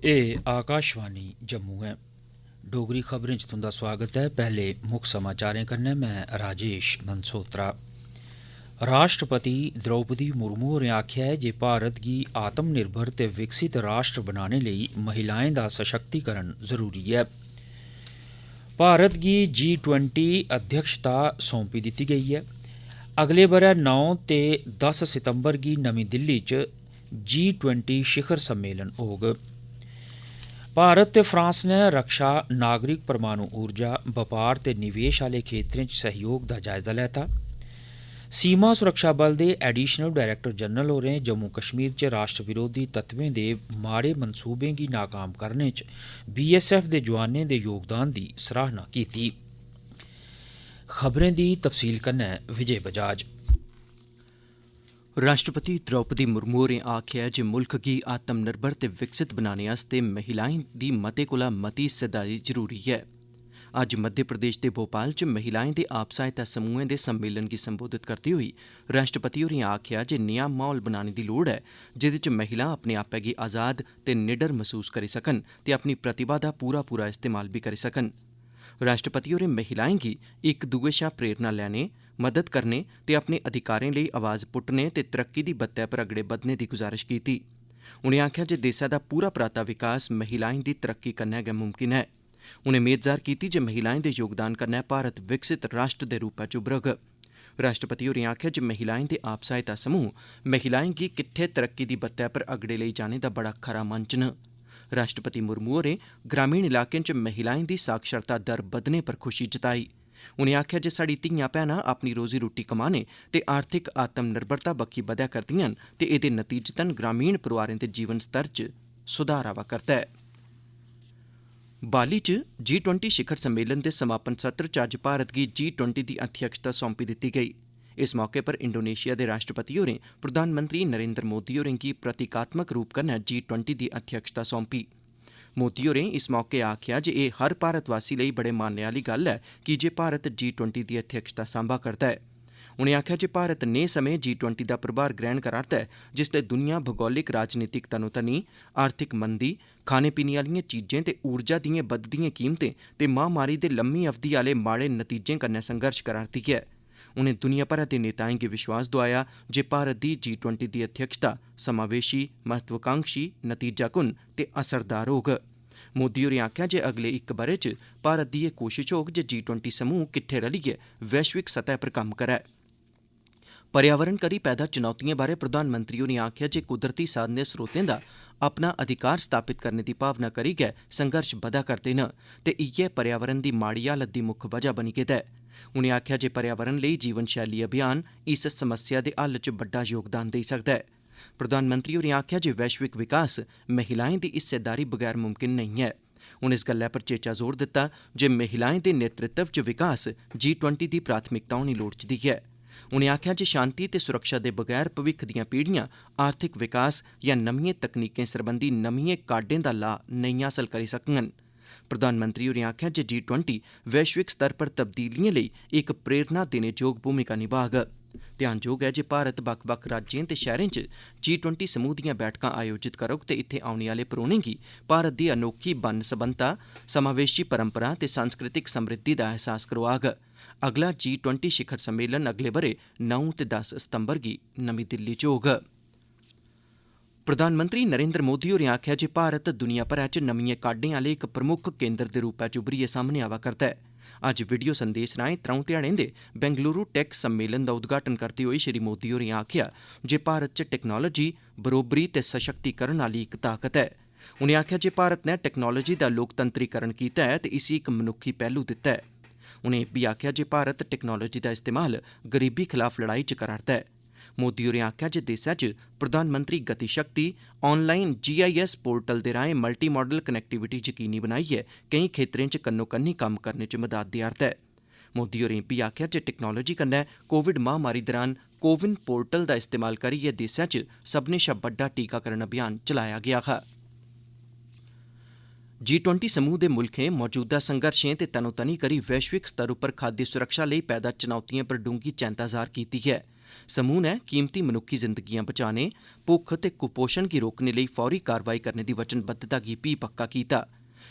एह् आकाशवाणी जम्मू है। डोगरी खबरें च तुंदा स्वागत है। पहले मुक्ख समाचारें कन्नै मैं राजेश मनसोत्रा। राष्ट्रपति द्रौपदी मुर्मू होरें आखेआ है जे भारत गी आत्मनिर्भर ते विकसित राष्ट्र बनाने लेई महिलाएं दा सशक्तिकरण जरूरी है। भारत गी G20 अध्यक्षता सौंपी दित्ती गेई है। अगले ब'रै 9 ते 10 सितंबर गी नमीं दिल्ली च G20 शिखर सम्मेलन होग। भारत ते फ्रांस ने रक्षा, नागरिक परमाणु ऊर्जा, बपार ते निवेश आह्ले खेत्तरें च सहयोग दा जायजा लैता। सीमा सुरक्षा बल दे एडिशनल डायरैक्टर जनरल होरें जम्मू कश्मीर च राष्ट्र विरोधी तत्वें दे माड़े मनसूबें गी नाकाम करने च BSF दे जोआनें दे योगदान दी सराहना कीती। खबरें दी तफसील कन्नै विजय बजाज। राष्ट्रपति द्रौपदी मुर्मू होरें आखेआ जे मुल्ख गी आत्मनिर्भर ते विकसित बनाने आस्तै महिलाएं दी मते कोला मती हिस्सेदारी जरूरी ऐ। अज्ज मध्य प्रदेश दे भोपाल च महिलाएं दे आप सहायता समूहें दे सम्मेलन गी संबोधित करदे होई राष्ट्रपति होरें आखेआ जे नेहा माहौल बनाने दी लोड़ ऐ जेह्दे च महिलां अपने आपै गी आज़ाद ते निडर महसूस करी सकन ते अपनी प्रतिभा दा पूरा इस्तेमाल बी करी सकन। राष्ट्रपति होरें महिलाएं गी इक दुए शा प्रेरणा लैने, मदद करने ते अपने अधिकारें लेई आवाज़ पुट्टने ते तरक्की दी बत्तै पर अगड़े बधने दी गुजारिश कीती। उनें आखेआ जे देसै दा पूरा पराता विकास महिलाएं दी तरक्की कन्नै गै मुमकिन ऐ। उनें मेद जाह्र कीती जे महिलाएं दे योगदान कन्नै भारत विकसित राष्ट्र दे रूपै च उभरग। राष्ट्रपति होरें आखेआ जे महिलाएं दे आप सहायता समूह महिलाएं गी किट्ठे तरक्की दी बत्तै पर अगड़े लेई जाने दा बड़ा खरा मंच न। राष्ट्रपति मुर्मू होरें ग्रामीण इलाकें च महिलाएं दी साक्षरता दर बधने पर खुशी जताई। उनें आखेआ जे साढ़ी धियां भैनां अपनी रोजी रोटी कमाने ते आर्थिक आत्मनिर्भरता बक्खी बधै करदिआं न ते एह्दे नतीजतन ग्रामीण परोआरें दे जीवन स्तर च सुधार आवा करदा ऐ। बाली च G20 शिखर सम्मेलन दे समापन सत्र च अज्ज भारत गी G20 दी अध्यक्षता सौंपी दित्ती गेई। इस मौके पर इंडोनेशिया दे राष्ट्रपति होरें प्रधानमंत्री नरेंद्र मोदी होरें गी प्रतीकात्मक रूप कन्नै G20 दी अध्यक्षता सौंपी। मोदी होरें इस मौके आखेआ जे एह् हर भारतवासी लेई बड़े मान्नै आह्ली गल्ल ऐ कीजे भारत G20 दी अध्यक्षता सांभा करदा ऐ। उनें आखेआ जे भारत नेह् समें G20 दा प्रभार ग्रहण करा'रदा ऐ जिसलै दुनिया भूगोलिक राजनीतिक तनोतनी, आर्थिक मंदी, खाने पीने आह्लिएं चीजें ते ऊर्जा दिएं बधदिएं कीमतें ते महामारी दे लम्मी अवधि आह्ले माड़े नतीजें कन्नै संघर्ष करा'रदी ऐ। उनें दुनिया भरै दे नेताएं गी विश्वास दोआया जे भारत दी G20 दी अध्यक्षता समावेशी, महत्वाकांक्षी, नतीजाकुन ते असरदार होग। मोदी होरें आखेआ जे अगले इक ब'रे च भारत दी एह् कोशश होग जे G20 समूह किट्ठे रलियै वैश्विक सतह पर कम्म करै। पर्यावरण करी पैदा चुनौतिएं बारै प्रधानमंत्री होरें आखेआ जे कुदरती साधनें स्रोतें दा अपना अधिकार स्थापित करने दी भावना करी गै संघर्ष बधा करदे न ते इ'यै पर्यावरण दी माड़ी हालत दी मुक्ख वजह बनी गेदा ऐ। उनें आखेआ जे पर्यावरण लेई जीवन शैली अभियान इस समस्या दे हल च बड्डा योगदान देई सकदा ऐ। प्रधानमंत्री होरें आखेआ जे वैश्विक विकास महिलाएं दी हिस्सेदारी बगैर मुमकिन नेईं ऐ। उनें इस गल्लै पर चेचा जोर दित्ता जे महिलाएं दे नेतृत्व च विकास G20 दी प्राथमिकता होनी लोड़चदी ऐ। उनें आखेआ जे शांति ते सुरक्षा दे बगैर भविक्ख दियां पीढ़ियां आर्थिक विकास या नमिएं तकनीकें सरबंधी नमिएं काड्डें दा लाह् नेईं हासल करी सकङन। प्रधानमंत्री होरें आखेआ जे G20 वैश्विक स्तर पर तब्दीलिएं लेई इक प्रेरणा देने जोग भूमिका निभाग। ध्यानजोग ऐ जे भारत बक्ख-बक्ख राज्यें ते शैह्रें च G20 समूह दियां बैठकां आयोजित करोग ते इत्थें औने आह्ले परौह्नें गी भारत दी अनोखी बन्न-सबन्नता, समावेशी परंपरा ते सांस्कृतिक समृद्धि दा एहसास करोआग। अगला G20 शिखर सम्मेलन अगले ब'रे 9 ते 10 सितंबर गी नमीं दिल्ली च होग। प्रधानमंत्री नरेंद्र मोदी होरें आखेआ जे भारत दुनिया भरै च नमिएं काड्डें आह्ले इक प्रमुख केंद्र दे रूपै च उभरियै सामने आवा करदा ऐ। अज्ज वीडियो संदेस राएं 3 ध्याड़ें दे बेंगलुरु टेक सम्मेलन दा उद्घाटन करदे होई श्री मोदी होरें आखेआ जे भारत च टेक्नोलाजी, बरोबरी ते सशक्तिकरण आह्ली इक ताकत ऐ। उनें आखेआ जे भारत ने टेक्नोलाजी दा लोकतंत्रीकरण कीता ऐ ते इसी इक मनुक्खी पहलू दित्ता ऐ। उनें इब्बी आखेआ जे भारत टेक्नोलाजी दा इस्तेमाल गरीबी खिलाफ लड़ाई च करा'रदा ऐ। मोदी होरें आखेआ जे देसै च प्रधानमंत्री गति शक्ति ऑनलाइन GIS पोर्टल दे राएं मल्टी मॉडल कनैक्टिविटी यकीनी बनाइयै केईं खेत्तरें च कन्नो-कन्नी कम्म करने च मदद देआ'रदा ऐ। मोदी होरें इब्बी आखेआ जे टेक्नोलाजी कन्नै कोविड महामारी दौरान कोविन पोर्टल दा इस्तेमाल करियै देसै च सभनें शा बड्डा टीकाकरण अभियान चलाया गेआ हा। G20 समूह दे मुल्खें मौजूदा संघर्षें ते तनोतनी करी वैश्विक स्तर उप्पर खाद्य सुरक्षा लेई पैदा चुनौतिएं पर डूंह्गी चैंता जाह्र कीती ऐ। समूह ने कीमती मनुक्खी जिंदगियां बचाने, भुक्ख ते कुपोषण गी रोकने लेई फौरी कार्रवाई करने दी वचनबद्धता गी भी पक्का कीता।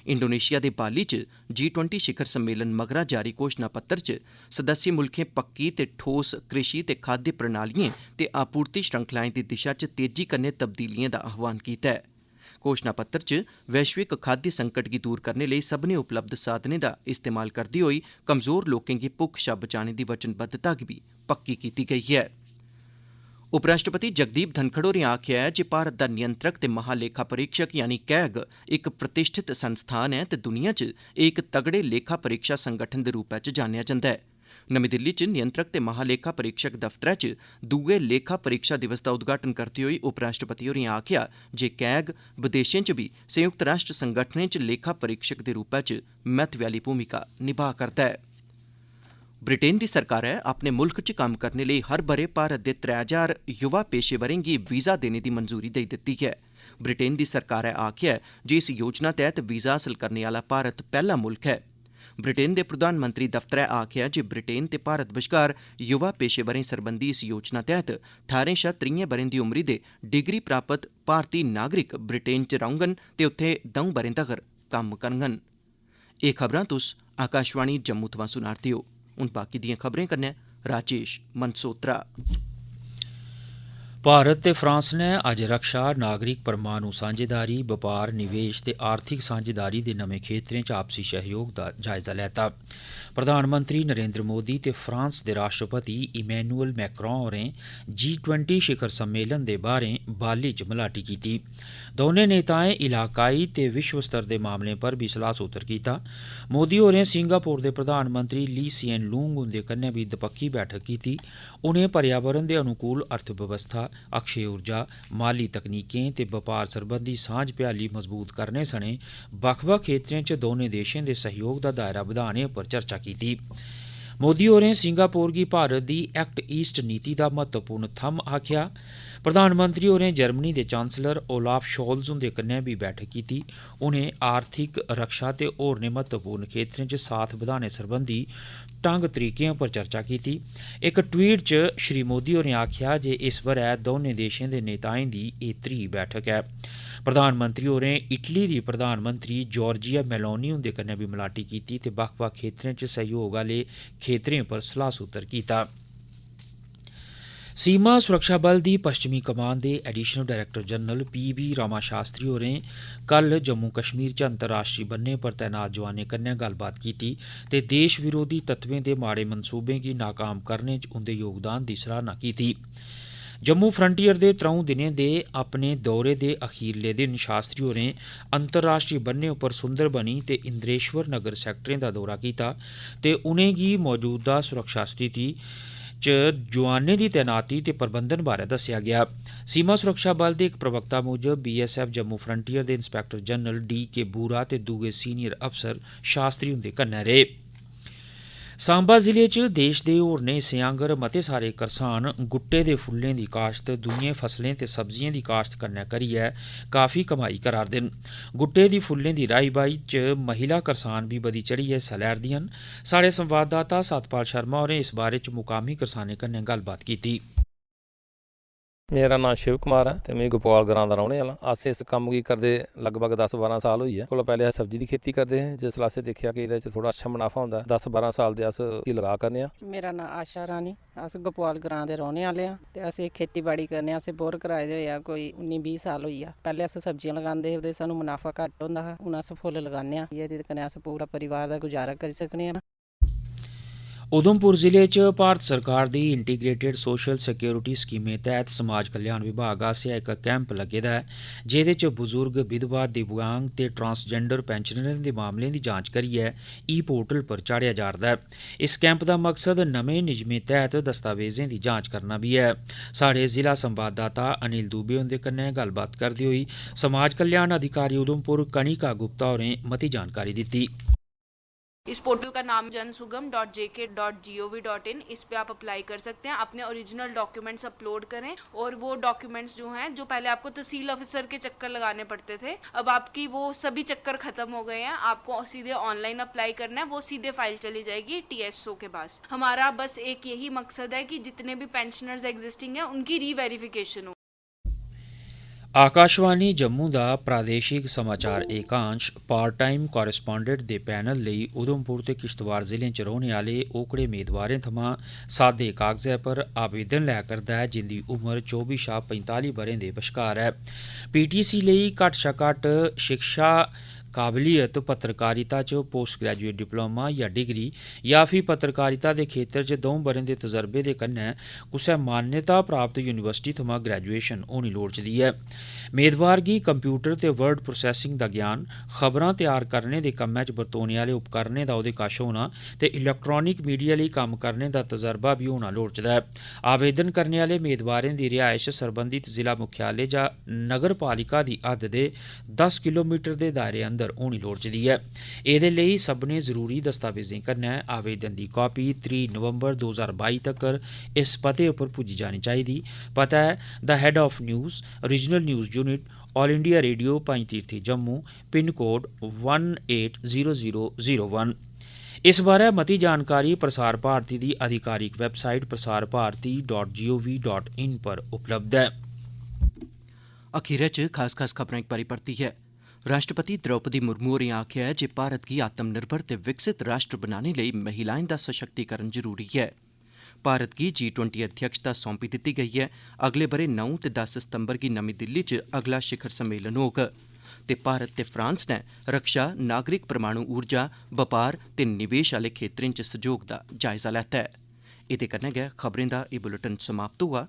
इंडोनेशिया दे बाली च G20 शिखर सम्मेलन मगरा जारी घोषणा पत्र च सदस्य मुल्खें पक्की ते ठोस कृषि ते खाद्य प्रणालिएं ते आपूर्ति श्रृंखलाएं दी दिशा च तेजी कन्नै तब्दीलिएं दा आह्वान कीता है। घोषणा पत्र च वैश्विक खाद्य संकट गी दूर करने लेई सभनें उपलब्ध साधनें दा इस्तेमाल करदे होई कमजोर लोकें गी भुक्ख शा बचाने दी वचनबद्धता गी भी पक्की कीती गेई है। उपराष्ट्रपति जगदीप धनखड़ होरें आखेआ है जे भारत दा नियंत्रक ते महालेखा परीक्षक यानी कैग इक प्रतिष्ठित संस्थान है ते दुनिया च इक तगड़े लेखा परीक्षा संगठन दे रूपै च जानेआ जंदा है। नमीं दिल्ली च नियंत्रक ते महालेखा परीक्षक दफ्तरै च दूए लेखा परीक्षा दिवस दा उद्घाटन करदे होई उपराष्ट्रपति होरें आखेआ जे कैग विदेशें च भी संयुक्त राष्ट्र संगठनें च लेखा परीक्षक दे रूपै च महत्वै आह्ली भूमिका निभा करदा है। ब्रिटेन दी सरकारै अपने मुल्ख च कम्म करने लेई हर ब'रे भारत दे 3000 युवा पेशेवरें गी वीज़ा देने दी मंजूरी देई दित्ती है। ब्रिटेन दी सरकारै आखेआ जे इस योजना तैह्त वीज़ा हासल करने आह्ला भारत पैह्ला मुल्ख है। ब्रिटेन दे प्रधानमंत्री दफ्तरै आखेआ जे ब्रिटेन ते भारत बश्कार युवा पेशेवरें सरबंधी इस योजना तैह्त 18 शा 30 ब'रें दी उमरी दे डिग्री प्राप्त भारती नागरिक ब्रिटेन च रौह्ङन ते उत्थे 2 ब'रें तगर कम्म करङन। एह् खबरां तुस आकाशवाणी जम्मू थमां सुना'रदे हो। हून बाकी दियां खबरें कन्नै राजेश मनसोत्रा। भारत ते फ्रांस ने अज्ज रक्षा, नागरिक परमाणु सांझेदारी, बपार, निवेश ते आर्थिक सांझेदारी दे नमें खेत्तरें च आपसी सहयोग दा जायजा लैता। प्रधानमंत्री नरेंद्र मोदी ते फ्रांस दे राष्ट्रपति इमैनुअल मैक्रोन होरें G20 शिखर सम्मेलन दे बारे बाली च मलाटी कीती। दौनें नेताएं इलाकाई ते विश्व स्तर दे मामलें पर भी सलाह सूत्र कीता। मोदी होरें सिंगापुर दे प्रधानमंत्री ली सियन लूंग हुंदे कन्नै भी दपक्खी बैठक कीती। उनें पर्यावरण दे अनुकूल अर्थव्यवस्था, अक्षय ऊर्जा, माली तकनीकें ते बपार सरबंधी सांझ भ्याली मजबूत करने सने बक्ख-बक्ख खेत्तरें च दौनें देशें दे सहयोग दा दायरा बधाने उप्पर चर्चा कीती। मोदी होरें सिंगापुर गी भारत दी एक्ट ईस्ट नीति दा महत्वपूर्ण थम्म आखेआ। प्रधानमंत्री होरें जर्मनी दे चांसलर ओलाफ शोल्ज हुंदे कन्नै भी बैठक कीती। उनें आर्थिक, रक्षा ते होरनें महत्वपूर्ण खेत्तरें च साथ बधाने सरबंधी ढंग तरीकें पर चर्चा कीती। एक ट्वीट च श्री मोदी होरें आखेआ जे इस ब'रै दौनें देशें दे नेताएं दी एह् त्री बैठक ऐ। प्रधानमंत्री होरें इटली दी प्रधानमंत्री जॉर्जिया मेलोनी हुंदे कन्नै भी मलाटी कीती ते बक्ख-बक्ख खेत्तरें च सहयोग आह्ले खेत्तरें पर सलाह सूत्र कीता। सीमा सुरक्षा बल दी पश्चिमी कमान दे additional director general PB Rama Shastri होरें कल जम्मू कश्मीर च अंतर्राष्ट्रीय बन्ने पर तैनात जवानें कन्नै गल्लबात कीती ते देश विरोधी तत्वें दे माड़े मनसूबें गी नाकाम करने च उंदे योगदान दी सराहना कीती। जम्मू फ्रंटियर दे 3 दिनें दे अपने दौरे दे अखीरले दिन शास्त्री होरें अंतर्राष्ट्रीय बन्ने उप्पर सुंदरबनी ते इंद्रेश्वर नगर सैक्टरें दा दौरा कीता ते उनेंगी मौजूदा सुरक्षा स्थिति च जवानें दी तैनाती ते प्रबंधन बारै दस्सेआ गेआ। सीमा सुरक्षा बल दे इक प्रवक्ता मूजब BSF जम्मू फ्रंटियर दे इंस्पैक्टर जनरल DK बूरा ते दूए सीनियर अफसर शास्त्री हुंदे कन्नै रेह्। सांबा जिले च देश दे होरनें हिस्सें आंगर मते सारे करसान गुट्टे दे फुल्लें दी काश्त, दूइयें फसलें ते सब्जिएं दी काश्त कन्नै करियै काफी कमाई करा'रदे न। गुट्टे दी फुल्लें दी राई-बाई च महिला करसान भी बधी चढ़ियै हिस्सा लै'रदियां न। साढ़े संवाददाता सतपाल शर्मा होरें इस बारे च मुकामी करसानें कन्नै गल्लबात कीती। मेरा नाम शिव कुमार है ते मैं गोपाल ग्रां दा रौह्ने आह्ला। अस इस कम्म गी करदे लगभग 10-12 साल होई है। कोला पैह्ले अस सब्जी दी खेती करदे हे, जिसलै असें दिक्खेआ कि एह्दे च थोड़ा अच्छा मुनाफा होंदा है। 10-12 साल दे अस लगा करने आं। मेरा नाम आशा रानी, अस गोपाल ग्रां दे रौह्ने आह्ले आं ते अस खेतीबाड़ी करने आं। असें बोर कराए दे होए कोई 19-20 साल होई आ। पैह्ले अस सब्जियां लगांदे हे, ओह्दे सानूं मुनाफा घट्ट होंदा हा। हून अस फुल्ल लगाने आं, एह्दे कन्नै अस पूरा परिवार दा गुजारा करी सकने आं। उधमपुर जिले च भारत सरकार दी इंटीग्रेटेड सोशल सिक्योरिटी स्कीमें तैह्त समाज कल्याण विभाग आसेआ इक कैंप लग्गे दा ऐ, जेह्दे च बुजुर्ग, विधवा, दिव्यांग ते ट्रांसजेंडर पेंशनरें दे मामलें दी जांच करियै पोर्टल पर चाढ़ेआ जा'रदा ऐ। इस कैंप दा मकसद नमें नियमें तैह्त दस्तावेजें दी जांच करना भी ऐ। साढ़े जिला संवाददाता अनिल दुबे हुंदे कन्नै गल्लबात करदे होई समाज कल्याण अधिकारी उधमपुर कनिका गुप्ता होरें मती जानकारी दित्ती। इस पोर्टल का नाम jansugam.jk.gov.in, इस पे आप अप्लाई कर सकते हैं। अपने ओरिजिनल डॉक्यूमेंट्स अपलोड करें और वो डॉक्यूमेंट्स जो हैं, जो पहले आपको तहसील ऑफिसर के चक्कर लगाने पड़ते थे, अब आपकी वो सभी चक्कर खत्म हो गए हैं। आपको सीधे ऑनलाइन अप्लाई करना है, वो सीधे फाइल चली जाएगी TSO के पास। हमारा बस एक यही मकसद है कि जितने भी पेंशनर्स एग्जिस्टिंग हैं उनकी रीवेरिफिकेशन हो। आकाशवाणी जम्मू का प्रादेशिक समाचार एकांश पार्ट टाइम कॉरेस्पॉन्डेंट के पैनल ਲਈ उधमपुर ते किश्तवाड़ जिलें च रौहने आले ओकड़े मेदवारें थमां सादे कागज़ै पर आवेदन लै करदा है जिंदी उम्र 24 शा 45 ब'रें दे बश्कार है। PTC ਲਈ घट्ट शा घट्ट शिक्षा काबलियत पत्रकारिता च पोस्ट ग्रैजुएट डिप्लोमा या डिग्री या फ्ही पत्रकारिता के खेतर च 2 ब'रें दे तजर्बे दे कन्नै कुसै मान्यता प्राप्त यूनिवर्सिटी थमां ग्रैजुएशन होनी लोड़चदी है। मेदवार गी कंप्यूटर ते वर्ड प्रोसैसिंग दा ज्ञान, खबरां तैयार करने दे कम्मै च बरतोने आले उपकरणें दा ओहदे कश होना ते इलैक्ट्रॉनिक मीडिया लेई कम्म करने दा तजर्बा भी होना लोड़चदा है। आवेदन करने आले मेदवारें दी रिहायश सरबंधित जिला मुख्यालय जां नगर पालिका दी हद दे 10 किलोमीटर दे दायरे अंदर होनी लोड़चदी है। एह्दे लेई सभनें जरूरी दस्तावेजें कन्नै आवेदन दी कापी 3 नवंबर 2022 तक्कर इस पते उप्पर पुज्जी जानी चाहिदी। पता है the head of news, regional news unit, all India radio Panjtirthi Jammu, pin code 180001। इस बारै मती जानकारी प्रसार भारती दी आधिकारिक वैबसाइट prasarbharati.gov.in पर उपलब्ध है। अखीरै च खास खबरां इक बारी परती है। राष्ट्रपति द्रौपदी मुर्मू होरें आखेआ है जे भारत गी आत्मनिर्भर ते विकसित राष्ट्र बनाने लेई महिलाएं दा सशक्तिकरण जरूरी है। भारत गी G20 अध्यक्षता सौंपी दित्ती गेई है। अगले ब'रे 9 ते 10 सितंबर गी नमीं दिल्ली च अगला शिखर सम्मेलन होग ते भारत ते फ्रांस ने रक्षा, नागरिक परमाणु ऊर्जा, बपार ते निवेश आह्ले खेत्तरें च सैह्योग दा जायजा लैता है। एह्दे कन्नै गै खबरें दा एह् बुलेटिन समाप्त होआ।